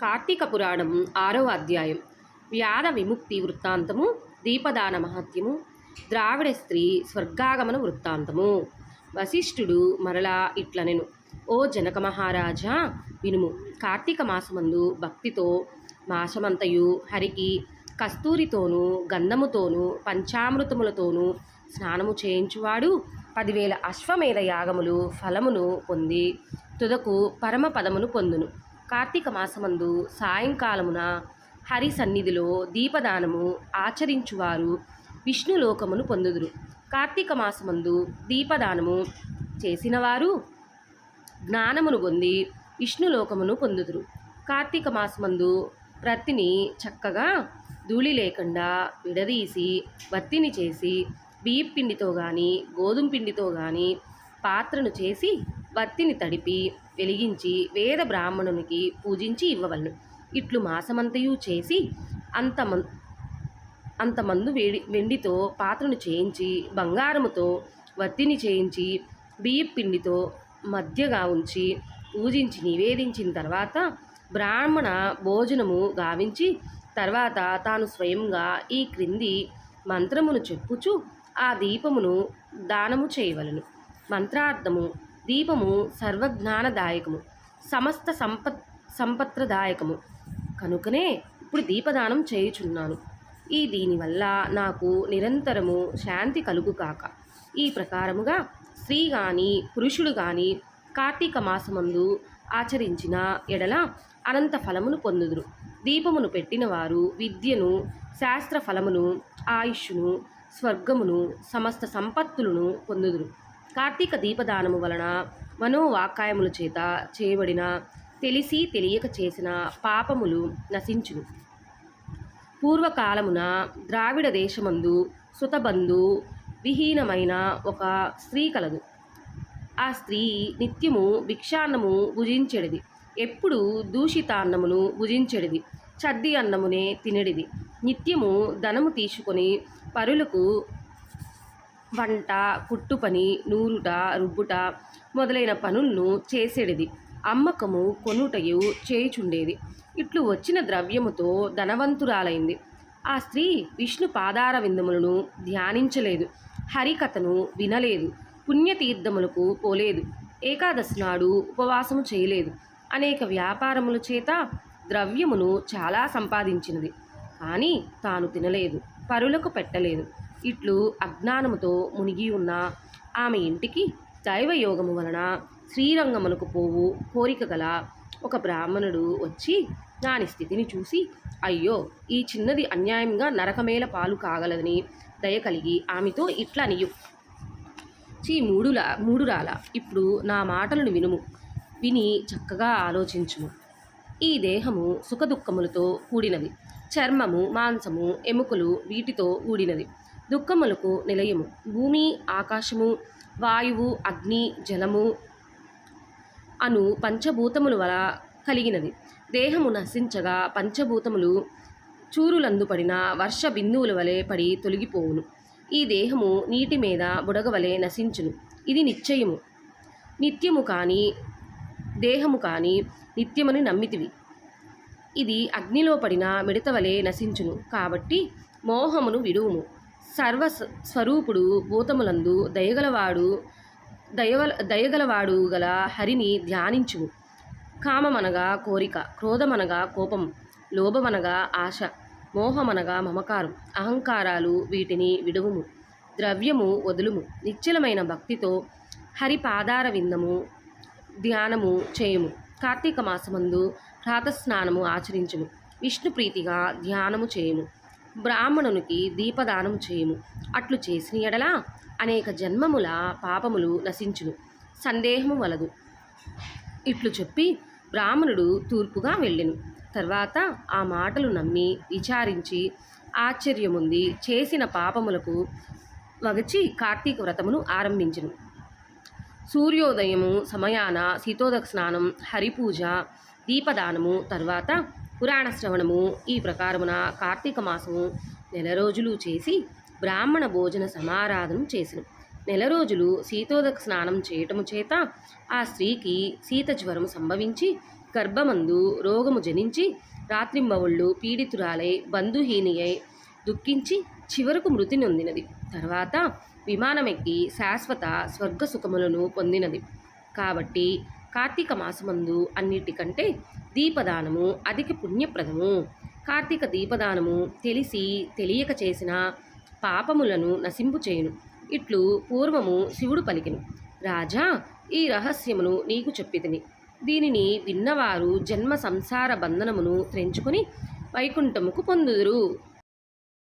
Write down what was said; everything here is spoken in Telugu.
కార్తీక పురాణం 6వ అధ్యాయం వ్యాధ విముక్తి వృత్తాంతము, దీపదాన మహత్యము, ద్రావిడ స్త్రీ స్వర్గాగమన వృత్తాంతము. వశిష్ఠుడు మరలా ఇట్లనెను: ఓ జనక మహారాజా వినుము. కార్తీక మాసమందు భక్తితో మాసమంతయు హరికి కస్తూరితోనూ గంధముతోనూ పంచామృతములతోనూ స్నానము చేయించువాడు 10,000 అశ్వమేధ యాగములు ఫలమును పొంది తుదకు పరమపదమును పొందును. కార్తీక మాసమందు సాయంకాలమున హరి సన్నిధిలో దీపదానము ఆచరించువారు విష్ణులోకమును పొందుదురు. కార్తీక మాసమందు దీపదానము చేసినవారు జ్ఞానమును పొంది విష్ణులోకమును పొందుదురు. కార్తీక మాసమందు ప్రత్తిని చక్కగా ధూళి లేకుండా విడదీసి వత్తిని చేసి బియ్యం పిండితో కానీ గోధుమ పిండితో కానీ పాత్రను చేసి వత్తిని తడిపి వెలిగించి వేద బ్రాహ్మణునికి పూజించి ఇవ్వవలను. ఇట్లు మాసమంతయు చేసి అంతమందు వెండితో పాత్రను చేయించి బంగారముతో వత్తిని చేయించి బియ్యం పిండితో మధ్యగా ఉంచి పూజించి నివేదించిన తర్వాత బ్రాహ్మణ భోజనము గావించి తర్వాత తాను స్వయంగా ఈ క్రింది మంత్రమును చెప్పుచు ఆ దీపమును దానము చేయవలను. మంత్రార్థము: దీపము సర్వజ్ఞానదాయకము, సమస్త సంపత్రదాయకము కనుకనే ఇప్పుడు దీపదానం చేయుచున్నాను. దీనివల్ల నాకు నిరంతరము శాంతి కలుగు కాక. ఈ ప్రకారముగా స్త్రీ కానీ పురుషుడు కానీ కార్తీక మాసమందు ఆచరించిన ఎడల అనంత ఫలమును పొందుదురు. దీపమును పెట్టిన వారు విద్యను, శాస్త్ర ఫలమును, ఆయుష్ను, స్వర్గమును, సమస్త సంపత్తులను పొందుదురు. కార్తీక దీపదానము వలన మనోవాకాయముల చేత చేయబడిన తెలిసి తెలియక చేసిన పాపములు నశించును. పూర్వకాలమున ద్రావిడ దేశమందు సుతబంధు విహీనమైన ఒక స్త్రీ కలదు. ఆ స్త్రీ నిత్యము భిక్షాన్నము భుజించెడిది. ఎప్పుడు దూషితాన్నమును భుజించెడిది. చద్ది అన్నమునే తినడిది. నిత్యము ధనము తీసుకొని పరులకు వంట, కుట్టు పని, నూలుట, రుబ్బుట మొదలైన పనులను చేసేడిది. అమ్మకము కొనుటయు చేయుచుండేది. ఇట్లు వచ్చిన ద్రవ్యముతో ధనవంతురాలైంది. ఆ స్త్రీ విష్ణు పాదార విందములను ధ్యానించలేదు, హరికథను వినలేదు, పుణ్యతీర్థములకు పోలేదు, ఏకాదశి నాడు ఉపవాసము చేయలేదు. అనేక వ్యాపారముల చేత ద్రవ్యమును చాలా సంపాదించినది, కానీ తాను తినలేదు, పరులకు పెట్టలేదు. ఇట్లు అజ్ఞానముతో మునిగి ఉన్న ఆమె ఇంటికి దైవయోగము వలన శ్రీరంగమునకు పోవు కోరిక గల ఒక బ్రాహ్మణుడు వచ్చి దాని స్థితిని చూసి, అయ్యో, ఈ చిన్నది అన్యాయంగా నరకమేల పాలు కాగలదని దయ కలిగి ఆమెతో ఇట్లనియు: మూడురాల, ఇప్పుడు నా మాటలను వినుము. విని చక్కగా ఆలోచించుము. ఈ దేహము సుఖదుఖములతో కూడినది. చర్మము, మాంసము, ఎముకలు వీటితో కూడినది. దుఃఖములకు నిలయము భూమి, ఆకాశము, వాయువు, అగ్ని, జలము అను పంచభూతముల వల్ల కలిగినది. దేహము నశించగా పంచభూతములు చూరులందు పడిన వర్ష బిందువుల వలె పడి తొలగిపోవును. ఈ దేహము నీటి మీద బుడగవలె నశించును. ఇది నిశ్చయము. నిత్యము కాని దేహము కాని నిత్యమని నమ్మితివి. ఇది అగ్నిలో పడిన మిడతవలే నశించును. కాబట్టి మోహమును విడువుము. సర్వస్వరూపుడు భూతములందు దయగలవాడు గల హరిని ధ్యానించుము. కామమనగా కోరిక, క్రోధమనగా కోపం, లోభమనగా ఆశ, మోహమనగా మమకారం, అహంకారాలు వీటిని విడువుము. ద్రవ్యము వదులుము. నిశ్చలమైన భక్తితో హరి పాదార విందము ధ్యానము చేయుము. కార్తీక మాసమందు ప్రాతస్నానము ఆచరించుము. విష్ణు ప్రీతిగా ధ్యానము చేయుము. బ్రాహ్మణునికి దీపదానము చేయుము. అట్లు చేసిన ఎడల అనేక జన్మముల పాపములు నశించును. సందేహము వలదు. ఇట్లు చెప్పి బ్రాహ్మణుడు తూర్పుగా వెళ్ళెను. తర్వాత ఆ మాటలు నమ్మి విచారించి ఆశ్చర్యముంది చేసిన పాపములకు వగచి కార్తీక వ్రతమును ఆరంభించెను. సూర్యోదయము సమయాన శీతోదక స్నానం, హరిపూజ, దీపదానము, తర్వాత పురాణ శ్రవణము ఈ ప్రకారమున కార్తీక మాసము 4 రోజులు చేసి బ్రాహ్మణ భోజన సమారాధన చేసెను. 4 రోజులు శీతోదక స్నానం చేయటము చేత ఆ స్త్రీకి శీత జ్వరము సంభవించి గర్భమందు రోగము జనించి రాత్రింబవళ్ళు పీడితురాలై బంధుహీనియై దుఃఖించి చివరకు మృతి నొందినది. తర్వాత విమానమెక్కి శాశ్వత స్వర్గ సుఖములను పొందినది. కాబట్టి కార్తీక మాసమందు అన్నిటికంటే దీపదానము అధిక పుణ్యప్రదము. కార్తీక దీపదానము తెలిసి తెలియక చేసిన పాపములను నశింపు చేయును. ఇట్లు పూర్వము శివుడు పలికెను. రాజా, ఈ రహస్యమును నీకు చెప్పితిని. దీనిని విన్నవారు జన్మ సంసార బంధనమును త్రెంచుకొని వైకుంఠముకు పొందుదురు.